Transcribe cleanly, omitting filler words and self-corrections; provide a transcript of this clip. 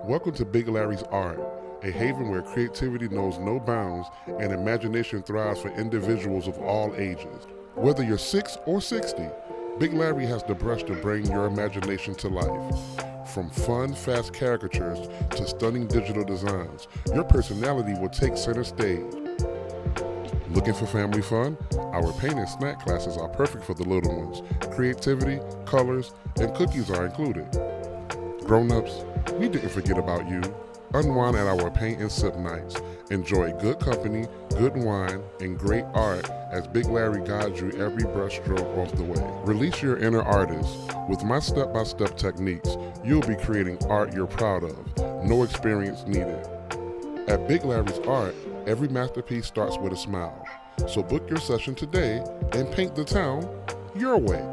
Welcome to BigLarry's Art, a haven where creativity knows no bounds and imagination thrives for individuals of all ages. Whether you're 6 or 60, BigLarry has the brush to bring your imagination to life. From fun, fast caricatures to stunning digital designs, your personality will take center stage. Looking for family fun? Our paint and snack classes are perfect for the little ones. Creativity, colors, and cookies are included. Grown-ups, we didn't forget about you. Unwind at our paint and sip nights. Enjoy good company, good wine, and great art as BigLarry guides you every brushstroke of the way. Release your inner artist. With my step-by-step techniques, you'll be creating art you're proud of. No experience needed. At BigLarry's Art, every masterpiece starts with a smile. So book your session today and paint the town your way.